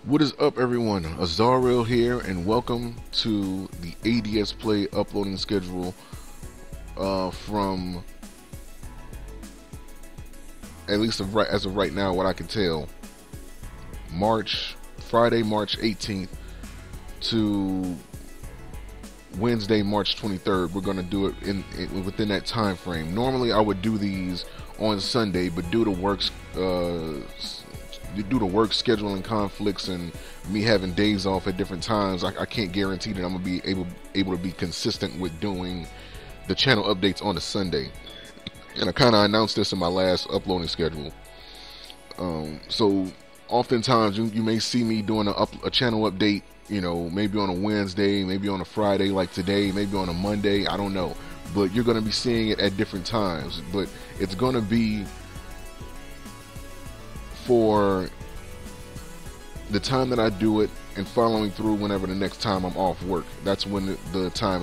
What is up, everyone? Azaril here, and welcome to the ADSplay uploading schedule from, at least as of right now, what I can tell, Friday, March 18th to Wednesday, March 23rd. We're going to do it within that time frame. Normally, I would do these on Sunday, but due to work scheduling conflicts and me having days off at different times, I can't guarantee that I'm gonna be able to be consistent with doing the channel updates on a Sunday. And I kind of announced this in my last uploading schedule. So oftentimes you may see me doing a channel update, maybe on a Wednesday, maybe on a Friday like today, maybe on a Monday, I don't know. But you're going to be seeing it at different times. But it's going to be for the time that I do it and following through whenever the next time I'm off work. That's when the time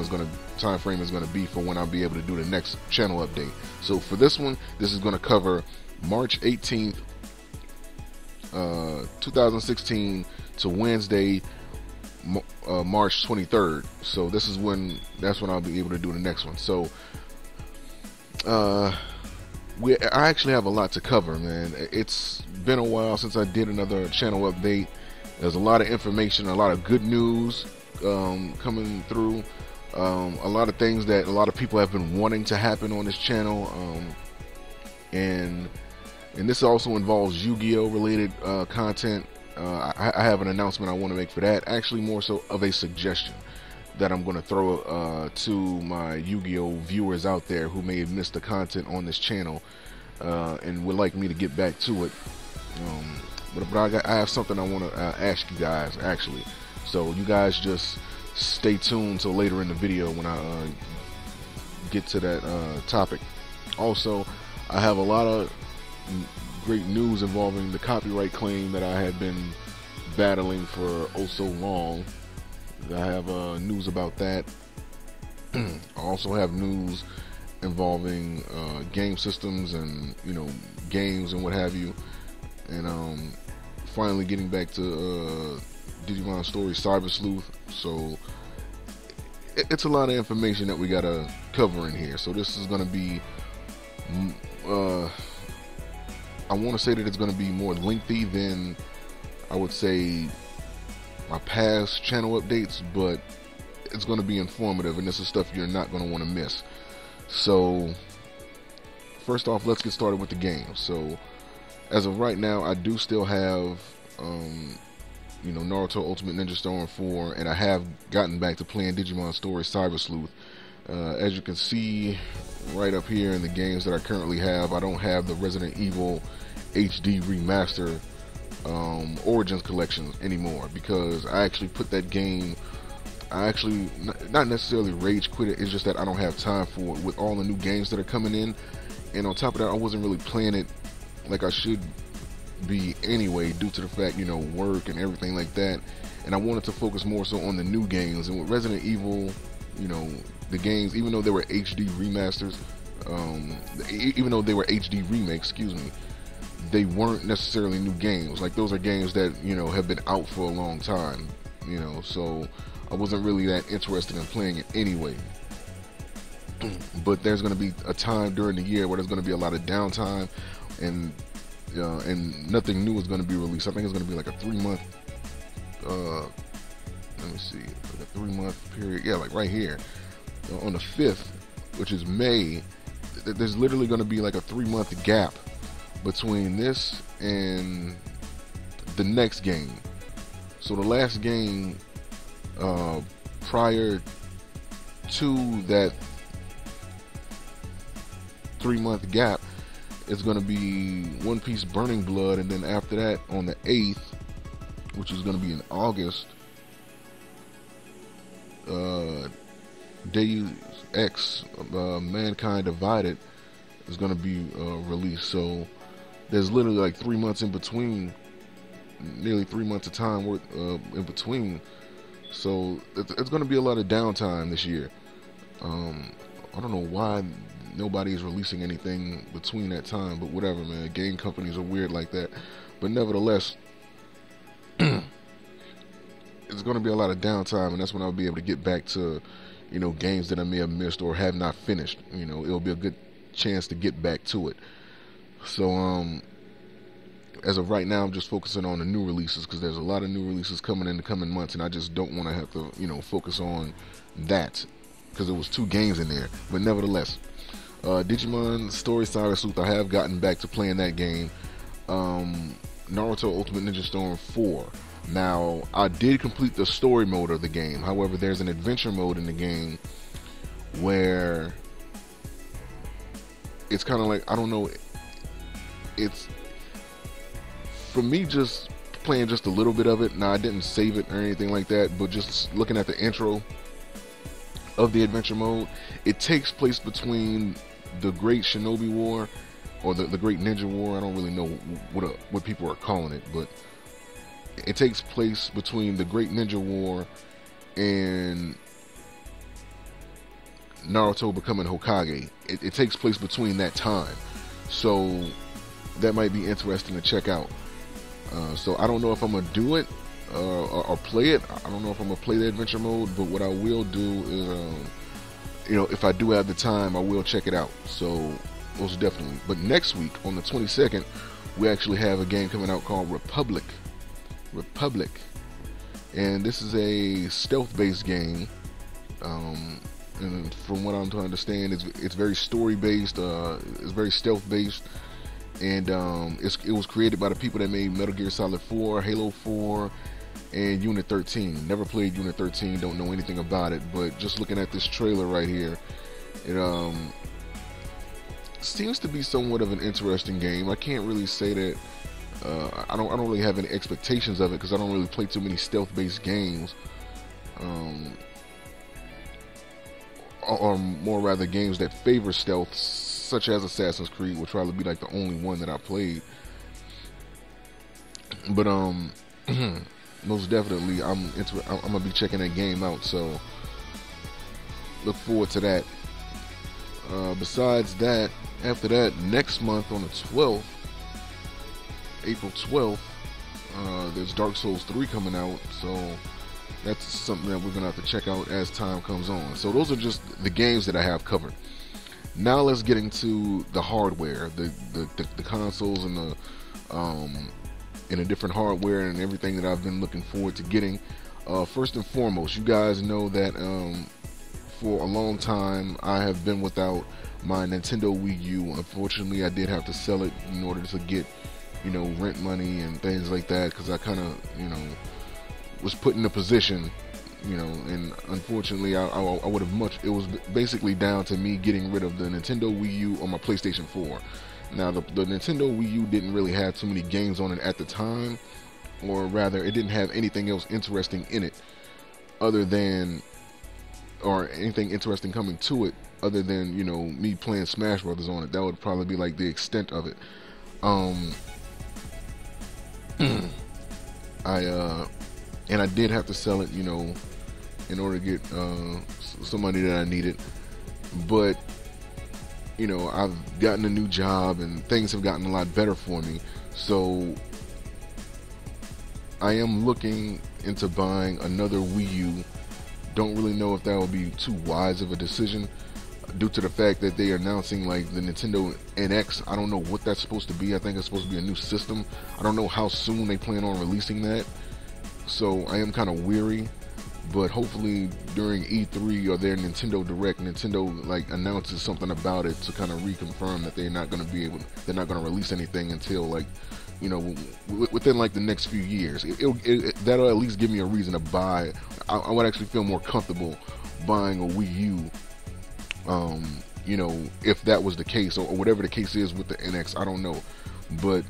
frame is going to be for when I'll be able to do the next channel update. So for this one, this is going to cover March 18th, 2016 to Wednesday, March 23rd. So that's when I'll be able to do the next one. So I actually have a lot to cover, man. It's been a while since I did another channel update. There's a lot of information, a lot of good news coming through. A lot of things that a lot of people have been wanting to happen on this channel, and this also involves Yu-Gi-Oh related content. I have an announcement I want to make for that. Actually, more so of a suggestion that I'm going to throw to my Yu-Gi-Oh viewers out there who may have missed the content on this channel and would like me to get back to it. But I have something I want to ask you guys, actually. So you guys just stay tuned till later in the video when I get to that topic. Also, I have a lot of great news involving the copyright claim that I had been battling for oh so long. I have news about that. I also have news involving game systems and games and what have you. And finally getting back to Digimon Story Cyber Sleuth. So it's a lot of information that we gotta cover in here. So this is gonna be I want to say that it's going to be more lengthy than I would say my past channel updates, but it's going to be informative, and this is stuff you're not going to want to miss. So first off, let's get started with the game. So as of right now, I do still have Naruto Ultimate Ninja Storm 4, and I have gotten back to playing Digimon Story Cyber Sleuth. As you can see right up here in the games that I currently have, I don't have the Resident Evil HD Remaster Origins Collection anymore, because I actually put that game, I actually not necessarily rage quit it, it's just that I don't have time for it with all the new games that are coming in. And on top of that, I wasn't really playing it like I should be anyway, due to the fact, work and everything like that. And I wanted to focus more so on the new games. And with Resident Evil, the games, even though they were HD remasters, even though they were HD remakes, excuse me, they weren't necessarily new games. Like, those are games that have been out for a long time, so I wasn't really that interested in playing it anyway. But there's going to be a time during the year where there's going to be a lot of downtime, and nothing new is going to be released. I think it's going to be like a 3-month let me see, like a 3-month period, yeah, like right here on the 5th, which is May. There's literally going to be like a 3-month gap between this and the next game. So the last game prior to that 3-month gap is going to be One Piece Burning Blood, and then after that, on the 8th, which is going to be in August, Deus Ex Mankind Divided is going to be released. So there's literally like 3 months in between, nearly 3 months of time worth in between. So it's going to be a lot of downtime this year. I don't know why nobody is releasing anything between that time, but whatever, man. Game companies are weird like that. But nevertheless, there's going to be a lot of downtime, and that's when I'll be able to get back to, games that I may have missed or have not finished. It'll be a good chance to get back to it. So, as of right now, I'm just focusing on the new releases, because there's a lot of new releases coming in the coming months, and I just don't want to have to, focus on that, because there was 2 games in there. But nevertheless, Digimon Story Saga Sleuth, I have gotten back to playing that game. Naruto Ultimate Ninja Storm 4. Now, I did complete the story mode of the game. However, there's an adventure mode in the game where it's kind of like, I don't know, it's, for me, just playing just a little bit of it. Now, I didn't save it or anything like that, but just looking at the intro of the adventure mode, it takes place between the Great Shinobi War, or the Great Ninja War. I don't really know what people are calling it, but it takes place between the Great Ninja War and Naruto becoming Hokage. It takes place between that time, so that might be interesting to check out. So I don't know if I'm gonna do it or play it. I don't know if I'm gonna play the adventure mode, but what I will do is, if I do have the time, I will check it out. So most definitely. But next week on the 22nd, we actually have a game coming out called Republic, and this is a stealth-based game. And from what I'm to understand, it's very story-based. It's very stealth-based, and it was created by the people that made Metal Gear Solid 4, Halo 4, and Unit 13. Never played Unit 13, don't know anything about it, but just looking at this trailer right here, it seems to be somewhat of an interesting game. I can't really say that. I don't really have any expectations of it, because I don't really play too many stealth-based games, or more rather games that favor stealth, such as Assassin's Creed, which probably be like the only one that I played. But most definitely, I'm gonna be checking that game out. So look forward to that. Besides that, after that, next month on the 12th, April 12th, there's Dark Souls 3 coming out, so that's something that we're gonna have to check out as time comes on. So those are just the games that I have covered. Now let's get into the hardware, the consoles, and the different hardware and everything that I've been looking forward to getting. First and foremost, you guys know that for a long time I have been without my Nintendo Wii U. Unfortunately, I did have to sell it in order to get, rent money and things like that, because I kind of, was put in a position, and unfortunately I would have it was basically down to me getting rid of the Nintendo Wii U on my PlayStation 4. Now, the Nintendo Wii U didn't really have too many games on it at the time, or rather, it didn't have anything else interesting in it, or anything interesting coming to it, other than, me playing Smash Brothers on it. That would probably be like the extent of it. And I did have to sell it, in order to get some money that I needed. But, I've gotten a new job and things have gotten a lot better for me. So I am looking into buying another Wii U. Don't really know if that will be too wise of a decision, due to the fact that they are announcing like the Nintendo NX. I don't know what that's supposed to be. I think it's supposed to be a new system. I don't know how soon they plan on releasing that. So I am kind of weary, but hopefully during E3 or their Nintendo Direct, Nintendo like announces something about it to kind of reconfirm that they're not going to release anything until like, within like the next few years. That'll at least give me a reason to buy. I would actually feel more comfortable buying a Wii U, if that was the case, or whatever the case is with the NX. I don't know, but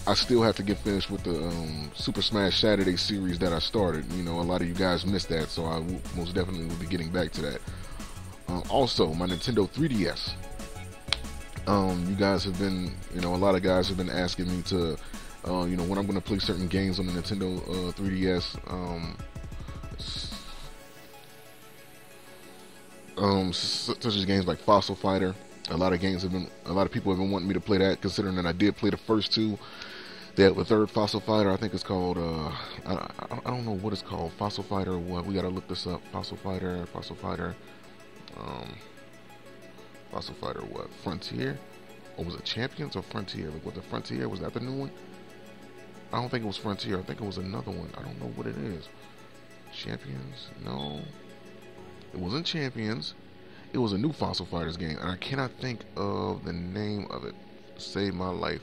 I still have to get finished with the Super Smash Saturday series that I started. A lot of you guys missed that, so I most definitely will be getting back to that. Also, my Nintendo 3DS. You guys have been, a lot of guys have been asking me to, when I'm going to play certain games on the Nintendo 3DS. Such as games like Fossil Fighter. A lot of people have been wanting me to play that, considering that I did play the first two. They have a third Fossil Fighter. I think it's called. I don't know what it's called. Fossil Fighter. What? We gotta look this up. Fossil Fighter. Fossil Fighter. Um, Fossil Fighter. What? Frontier? Or was it Champions or Frontier? Like, was it Frontier? Was that the new one? I don't think it was Frontier. I think it was another one. I don't know what it is. Champions? No. It wasn't Champions. It was a new Fossil Fighters game, and I cannot think of the name of it. Save my life.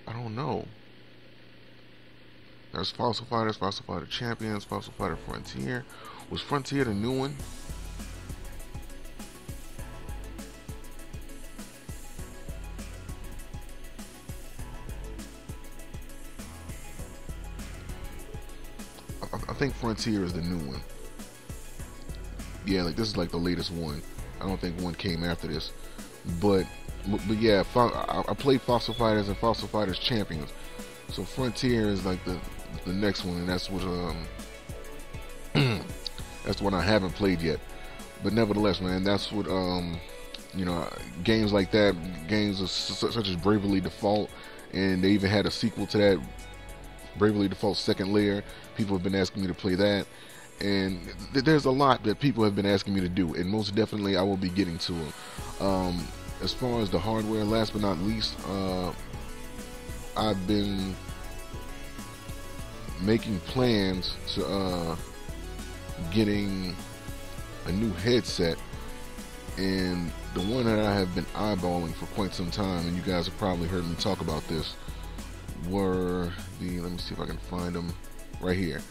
I don't know. There's Fossil Fighters, Fossil Fighter Champions, Fossil Fighter Frontier. Was Frontier the new one? I think Frontier is the new one. Yeah, like this is like the latest one. I don't think one came after this. But yeah, I played Fossil Fighters and Fossil Fighters Champions. So Frontier is like the next one, and that's what that's the one I haven't played yet. But nevertheless, man, that's what you know, games like that, games such as Bravely Default, and they even had a sequel to that, Bravely Default Second Layer. People have been asking me to play that, and there's a lot that people have been asking me to do, and most definitely I will be getting to them. As far as the hardware, last but not least, I've been making plans to getting a new headset, and the one that I have been eyeballing for quite some time, and you guys have probably heard me talk about this, were the, let me see if I can find them right here,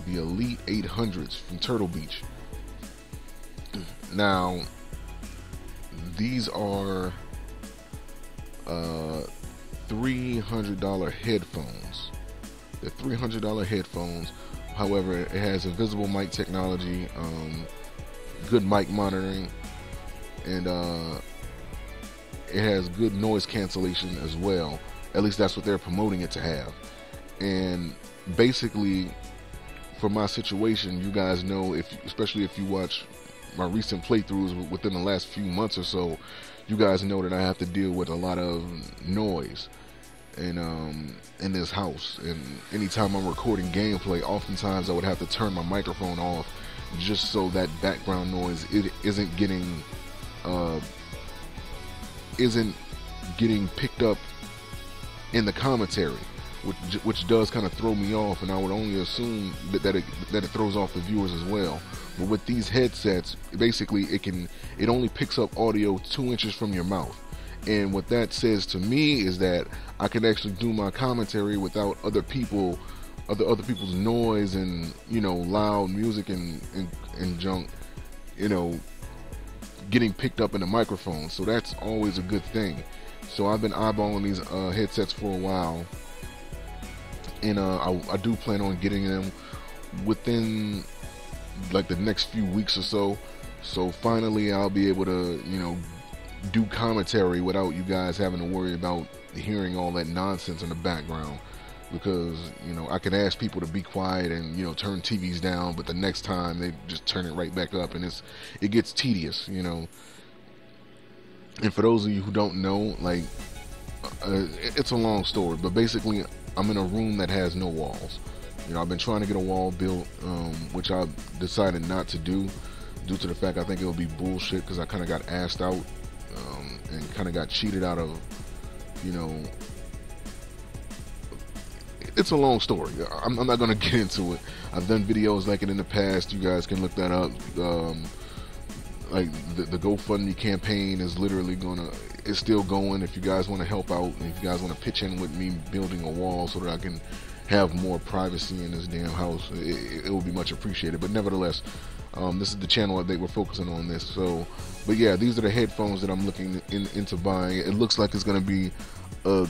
the Elite 800s from Turtle Beach. Now these are $300 headphones. They're $300 headphones. However, it has invisible mic technology, good mic monitoring, and it has good noise cancellation as well. At least that's what they're promoting it to have. And basically, for my situation, you guys know, especially if you watch my recent playthroughs within the last few months or so, you guys know that I have to deal with a lot of noise in this house. And anytime I'm recording gameplay, oftentimes I would have to turn my microphone off just so that background noise isn't getting picked up in the commentary, which does kind of throw me off, and I would only assume that it throws off the viewers as well. But with these headsets, basically it only picks up audio 2 inches from your mouth, and what that says to me is that I can actually do my commentary without other people's noise and, you know, loud music and junk, you know, getting picked up in the microphone. So that's always a good thing. So I've been eyeballing these headsets for a while, and I do plan on getting them within like the next few weeks or so. So finally I'll be able to, you know, do commentary without you guys having to worry about hearing all that nonsense in the background, because, you know, I can ask people to be quiet and, you know, turn TVs down, but the next time they just turn it right back up, and it gets tedious, you know. And for those of you who don't know, like, it's a long story, but basically I'm in a room that has no walls. You know, I've been trying to get a wall built, which I decided not to do due to the fact I think it would be bullshit, because I kind of got asked out and kind of got cheated out of, you know. It's a long story. I'm not going to get into it. I've done videos like it in the past. You guys can look that up. Like the GoFundMe campaign is literally it's still going. If you guys want to help out, and if you guys want to pitch in with me building a wall so that I can have more privacy in this damn house, it will be much appreciated. But nevertheless, this is the channel that we're focusing on this. So, but yeah, these are the headphones that I'm looking into buying. It looks like it's going to be a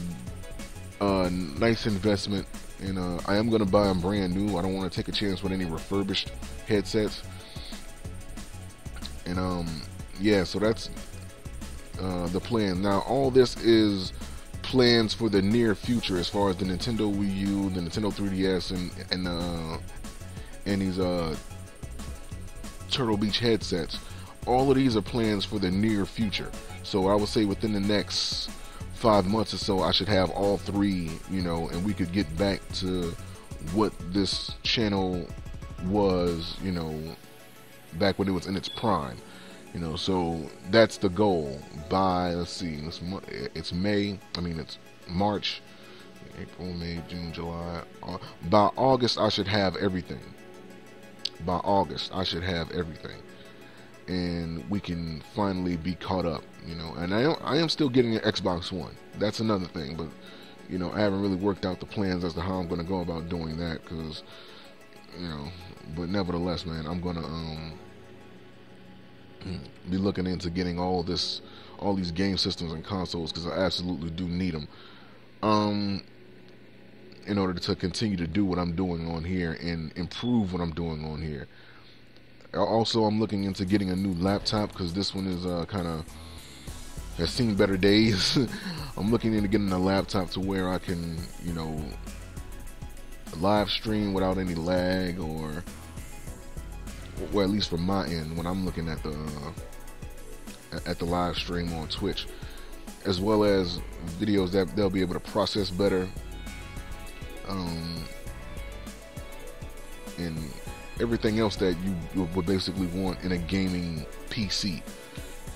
nice investment, and I am going to buy them brand new. I don't want to take a chance with any refurbished headsets. And yeah, so that's the plan. Now all this is plans for the near future, as far as the Nintendo Wii U, the Nintendo 3DS, and these Turtle Beach headsets. all of these are plans for the near future. So I would say within the next 5 months or so, I should have all three, you know, and we could get back to what this channel was, you know, back when it was in its prime. You know, so that's the goal by, let's see, it's May, I mean it's March, April, May, June, July. By August, I should have everything. By August, I should have everything, and we can finally be caught up. You know, and I am still getting an Xbox One. That's another thing, but you know, I haven't really worked out the plans as to how I'm going to go about doing that, because you know, but nevertheless, man, I'm going to be looking into getting all these game systems and consoles, because I absolutely do need them. In order to continue to do what I'm doing on here and improve what I'm doing on here. Also, I'm looking into getting a new laptop, because this one is has seen better days. I'm looking into getting a laptop to where I can, you know, live stream without any lag, or well, at least from my end when I'm looking at the live stream on Twitch, as well as videos that they'll be able to process better. And everything else that you would basically want in a gaming PC.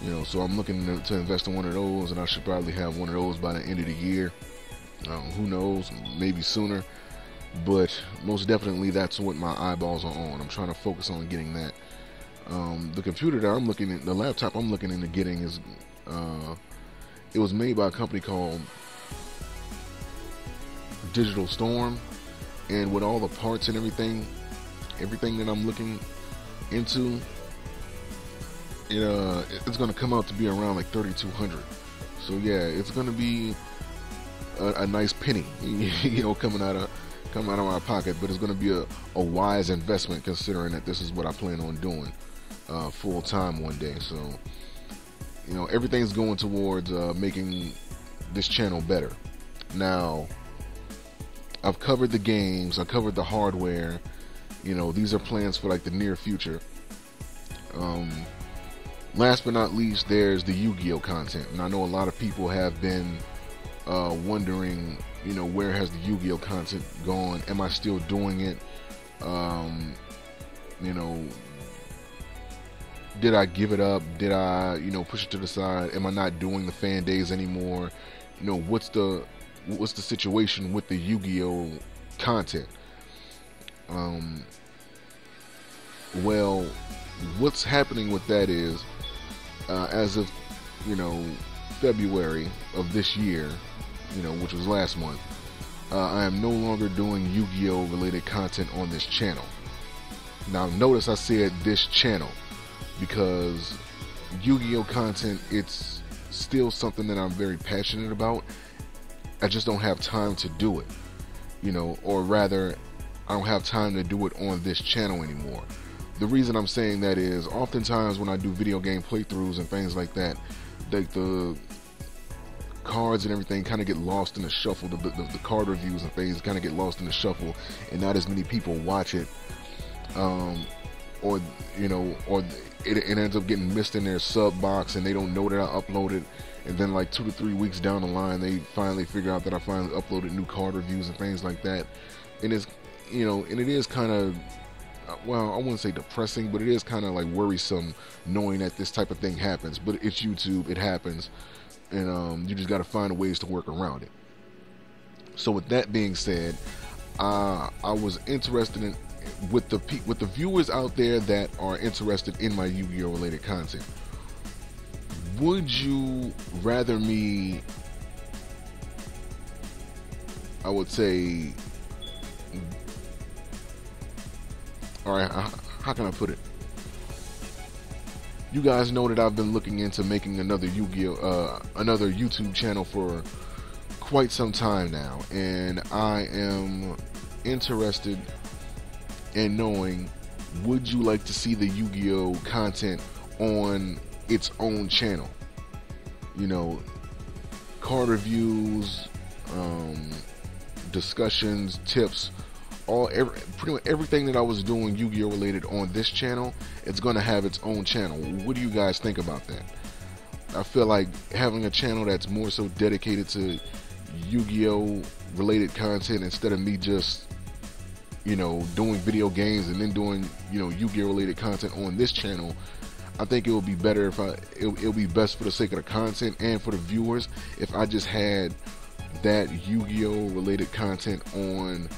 You know, so I'm looking to invest in one of those, and I should probably have one of those by the end of the year. Who knows, maybe sooner, but most definitely that's what my eyeballs are on. I'm trying to focus on getting that. The computer that I'm looking at, the laptop I'm looking into getting is, it was made by a company called Digital Storm, and with all the parts and everything that I'm looking into, it's going to come out to be around like $3,200. So yeah, it's going to be a nice penny, you know, coming out of my pocket, but it's going to be a wise investment, considering that this is what I plan on doing full time one day. So you know, everything's going towards making this channel better. Now, I've covered the games, I covered the hardware. You know, these are plans for like the near future. Last but not least, there's the Yu-Gi-Oh content, and I know a lot of people have been wondering, you know, where has the Yu-Gi-Oh content gone? Am I still doing it? You know, did I give it up? Did I, you know, push it to the side? Am I not doing the fan days anymore? You know, what's the situation with the Yu-Gi-Oh content? Well, what's happening with that is, as of, you know, February of this year, you know, which was last month, I am no longer doing Yu-Gi-Oh related content on this channel. Now notice I said this channel, because Yu-Gi-Oh content, it's still something that I'm very passionate about. I just don't have time to do it, you know, or rather, I don't have time to do it on this channel anymore. The reason I'm saying that is, oftentimes when I do video game playthroughs and things like that, the cards and everything kind of get lost in the shuffle. The card reviews and things kind of get lost in the shuffle, and not as many people watch it. Or you know, or it ends up getting missed in their sub box, and they don't know that I uploaded. And then like 2 to 3 weeks down the line, they finally figure out that I finally uploaded new card reviews and things like that. And it's, you know, and it is kind of, well, I wouldn't say depressing, but it is kind of like worrisome knowing that this type of thing happens. But it's YouTube, it happens, and you just got to find ways to work around it. So with that being said, I was interested in, with the viewers out there that are interested in my Yu-Gi-Oh related content, would you rather me, I would say, alright, how can I put it? You guys know that I've been looking into making another Yu-Gi-Oh, another YouTube channel for quite some time now, and I am interested in knowing, would you like to see the Yu-Gi-Oh content on its own channel? You know, card reviews, discussions, tips, pretty much everything that I was doing Yu-Gi-Oh related on this channel, it's going to have its own channel. What do you guys think about that? I feel like having a channel that's more so dedicated to Yu-Gi-Oh related content instead of me just, you know, doing video games and then doing, you know, Yu-Gi-Oh related content on this channel. I think it would be better if it'll be best for the sake of the content and for the viewers if I just had that Yu-Gi-Oh related content on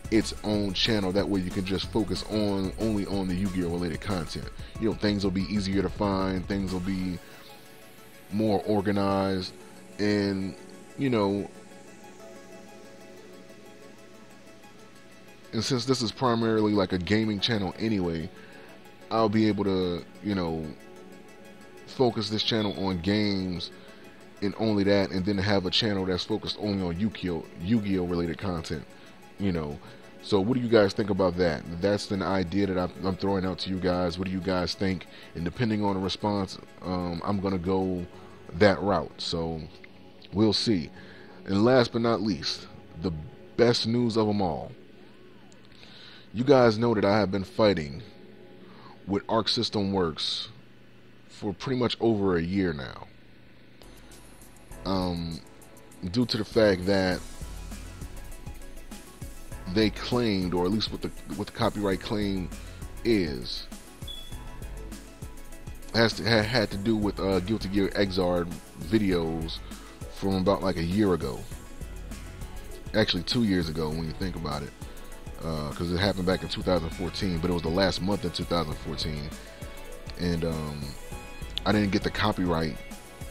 its own channel. That way you can just focus on only on the Yu-Gi-Oh related content. You know, things will be easier to find, things will be more organized, and you know, and since this is primarily like a gaming channel anyway, I'll be able to, you know, focus this channel on games and only that, and then have a channel that's focused only on Yu-Gi-Oh related content, you know. So what do you guys think about that? That's an idea that I'm throwing out to you guys. What do you guys think? And depending on the response, I'm gonna go that route. So we'll see. And last but not least, the best news of them all. You guys know that I have been fighting with Arc System Works for pretty much over a year now. Due to the fact that they claimed, or at least what the copyright claim is, had to do with Guilty Gear Xrd videos from about like a year ago. Actually 2 years ago when you think about it, because it happened back in 2014, but it was the last month in 2014, and I didn't get the copyright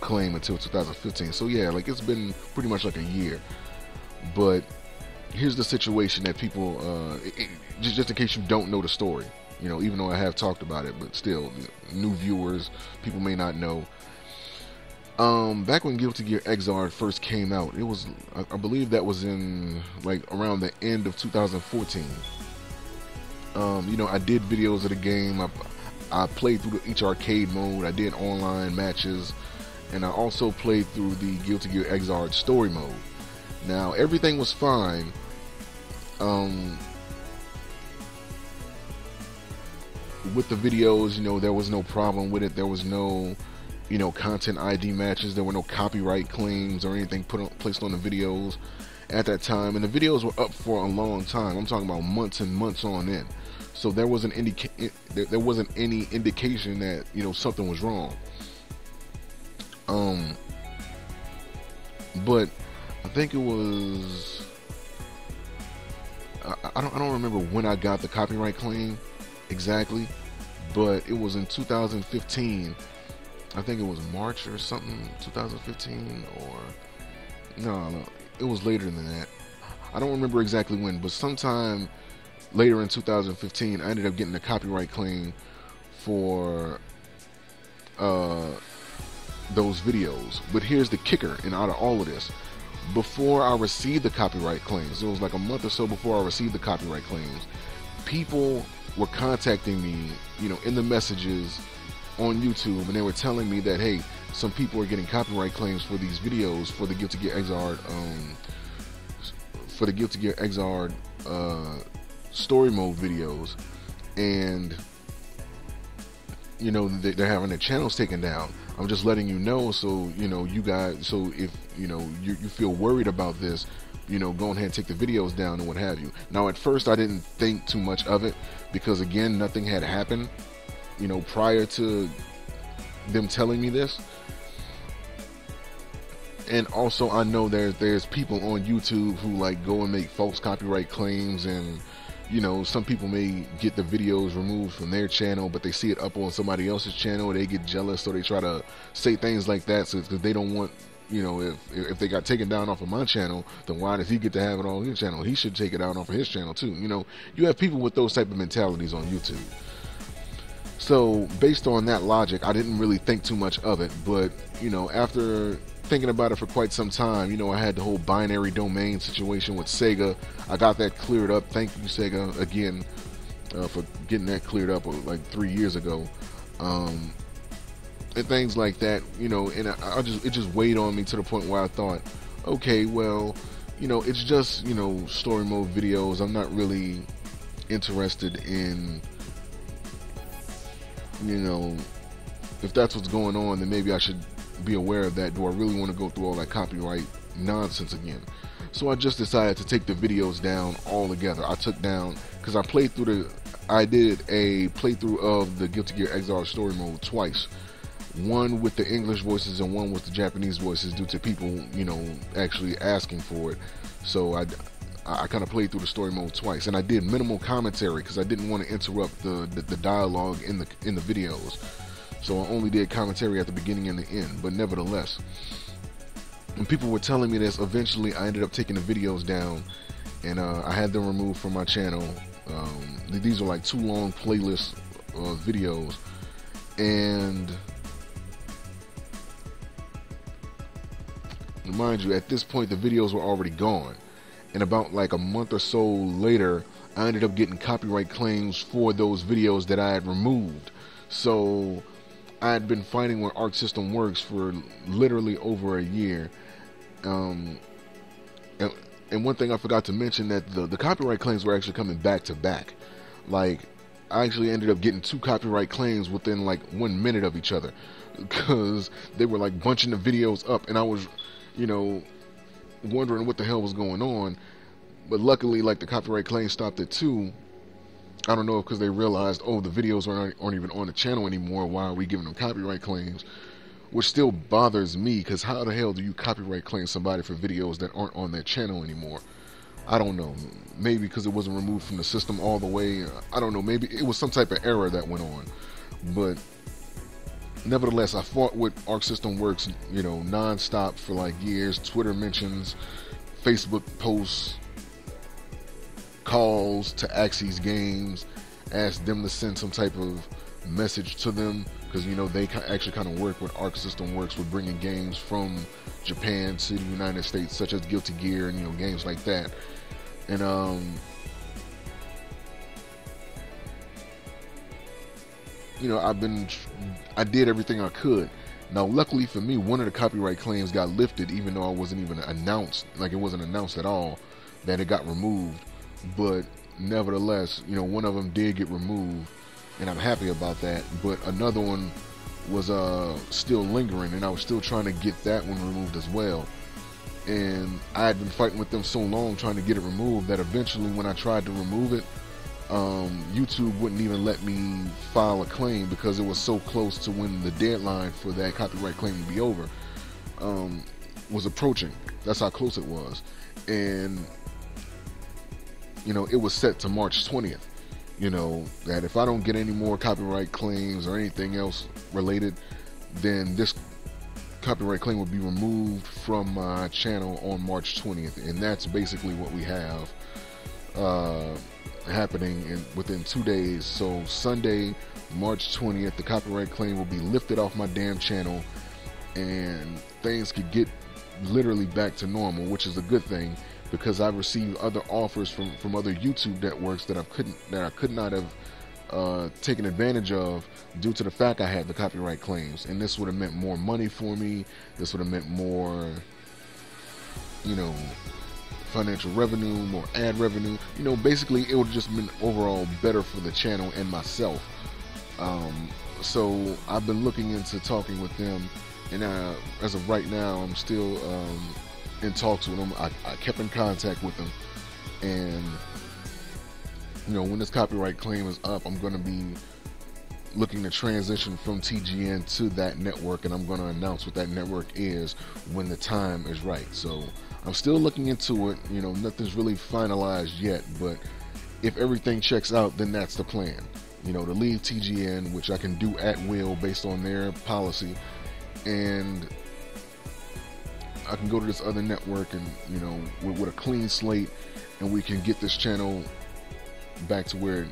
claim until 2015. So yeah, like it's been pretty much like a year. But here's the situation that people, just in case you don't know the story, you know, even though I have talked about it, but still, new viewers, people may not know. Back when Guilty Gear Xrd first came out, it was, I believe that was in like around the end of 2014. You know, I did videos of the game. I played through each arcade mode. I did online matches, and I also played through the Guilty Gear Xrd story mode. Now everything was fine. With the videos, you know, there was no problem with it. There was no, you know, content ID matches. There were no copyright claims or anything placed on the videos at that time. And the videos were up for a long time. I'm talking about months and months on end. So there wasn't any indication that, you know, something was wrong. But I think it was, I don't remember when I got the copyright claim exactly, but it was in 2015. I think it was March or something, 2015, or no, it was later than that. I don't remember exactly when, but sometime later in 2015, I ended up getting a copyright claim for those videos. But here's the kicker, and out of all of this, before I received the copyright claims, it was like a month or so before I received the copyright claims, people were contacting me, you know, in the messages on YouTube, and they were telling me that, hey, some people are getting copyright claims for these videos for the Guilty Gear Xrd, story mode videos, and you know, they're having their channels taken down. I'm just letting you know, so you know, you guys, so if you know you feel worried about this, you know, go ahead and take the videos down and what have you. Now at first I didn't think too much of it, because again, nothing had happened, you know, prior to them telling me this. And also I know there's people on YouTube who like go and make false copyright claims, and you know, some people may get the videos removed from their channel, but they see it up on somebody else's channel, they get jealous, so they try to say things like that, so because they don't want, you know, if they got taken down off of my channel, then why does he get to have it on his channel? He should take it out off of his channel too. You know, you have people with those type of mentalities on YouTube. So based on that logic, I didn't really think too much of it, but you know, after thinking about it for quite some time, you know, I had the whole binary domain situation with Sega. I got that cleared up. Thank you, Sega, again, for getting that cleared up like 3 years ago. And things like that, you know, and it just weighed on me to the point where I thought, okay, well, it's just, story mode videos. I'm not really interested in, if that's what's going on, then maybe I should be aware of that. Do I really want to go through all that copyright nonsense again? So I just decided to take the videos down altogether. I took down, because I did a playthrough of the Guilty Gear Xrd story mode twice. One with the English voices and one with the Japanese voices, due to people, actually asking for it. So I kind of played through the story mode twice, and I did minimal commentary because I didn't want to interrupt the dialogue in the videos. So I only did commentary at the beginning and the end. But nevertheless, when people were telling me this, eventually I ended up taking the videos down, and I had them removed from my channel. These are like 2 long playlist videos, and mind you, at this point the videos were already gone, and about like a month or so later I ended up getting copyright claims for those videos that I had removed. So I had been fighting with Arc System Works for literally over a year. And one thing I forgot to mention, that the copyright claims were actually coming back to back. Like, I actually ended up getting 2 copyright claims within like 1 minute of each other, because they were like bunching the videos up, and I was, wondering what the hell was going on. But luckily, like, the copyright claim stopped at 2. I don't know if because they realized, oh, the videos aren't even on the channel anymore, why are we giving them copyright claims? Which still bothers me, because how the hell do you copyright claim somebody for videos that aren't on their channel anymore? I don't know. Maybe because it wasn't removed from the system all the way. I don't know. Maybe it was some type of error that went on. But nevertheless, I fought with Arc System Works, non-stop for like years. Twitter mentions, Facebook posts, calls to Axis Games, asked them to send some type of message to them, because they actually kind of work with Arc System Works with bringing games from Japan to the United States, such as Guilty Gear and games like that. And I did everything I could. Now, luckily for me, one of the copyright claims got lifted, even though I wasn't even announced, like it wasn't announced at all that it got removed. But nevertheless, one of them did get removed, and I'm happy about that. But another one was still lingering, and I was still trying to get that one removed as well. And I had been fighting with them so long trying to get it removed that eventually, when I tried to remove it, YouTube wouldn't even let me file a claim, because it was so close to when the deadline for that copyright claim to be over was approaching. That's how close it was. And it was set to March 20th. That if I don't get any more copyright claims or anything else related, then this copyright claim will be removed from my channel on March 20th. And that's basically what we have happening within 2 days. So Sunday, March 20th, the copyright claim will be lifted off my damn channel, and things could get literally back to normal, which is a good thing, because I've received other offers from other YouTube networks that I could not have taken advantage of due to the fact I had the copyright claims. And this would have meant more money for me. This would have meant more, financial revenue, more ad revenue. Basically it would have just been overall better for the channel and myself. So I've been looking into talking with them, and as of right now, I'm still in talks with them. I kept in contact with them, and when this copyright claim is up, I'm going to be looking to transition from TGN to that network, and I'm going to announce what that network is when the time is right. So I'm still looking into it. Nothing's really finalized yet, but if everything checks out, then that's the plan. To leave TGN, which I can do at will based on their policy, and I can go to this other network and with a clean slate, and we can get this channel back to where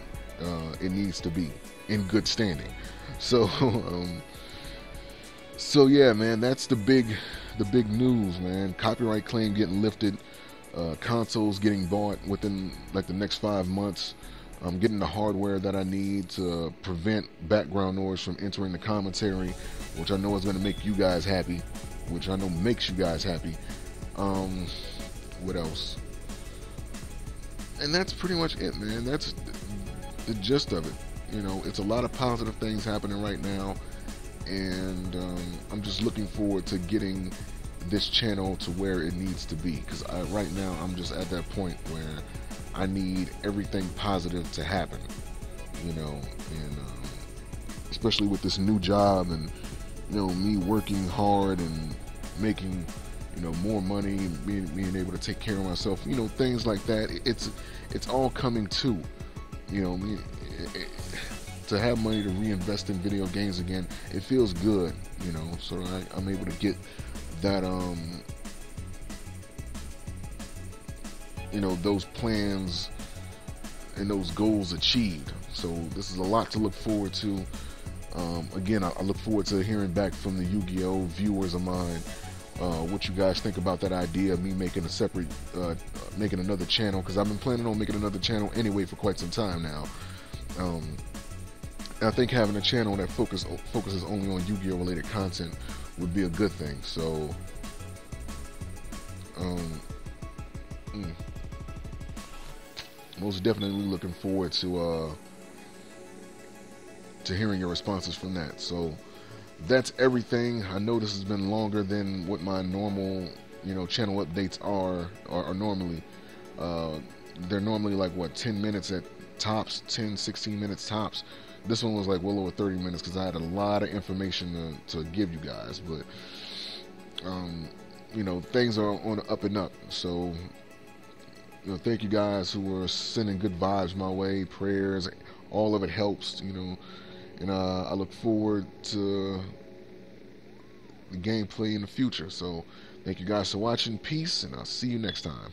it needs to be, in good standing. So so yeah, man, that's the big news, man. Copyright claim getting lifted, consoles getting bought within like the next 5 months. I'm getting the hardware that I need to prevent background noise from entering the commentary, which I know is going to make you guys happy, which I know makes you guys happy. what else? And that's pretty much it, man. That's the gist of it. You know, it's a lot of positive things happening right now, and I'm just looking forward to getting this channel to where it needs to be, because right now I'm just at that point where I need everything positive to happen, you know, and especially with this new job, and you know, me working hard and making, you know, more money, and being able to take care of myself, you know, things like that. It's all coming to, you know, to have money to reinvest in video games again. It feels good, you know. So I'm able to get that, you know, those plans and those goals achieved. So this is a lot to look forward to. Again, I look forward to hearing back from the Yu-Gi-Oh viewers of mine, what you guys think about that idea of me making a separate, making another channel, because I've been planning on making another channel anyway for quite some time now. I think having a channel that focuses only on Yu-Gi-Oh related content would be a good thing. So most definitely looking forward to hearing your responses from that. So that's everything. I know this has been longer than what my normal, you know, channel updates are normally. They're normally like, what, 10 minutes at tops, 10-16 minutes tops. This one was like well over 30 minutes because I had a lot of information to give you guys. But you know, things are on the up and up. So, you know, thank you guys who are sending good vibes my way, prayers, all of it helps, you know. And I look forward to the gameplay in the future. So thank you guys for watching. Peace, and I'll see you next time.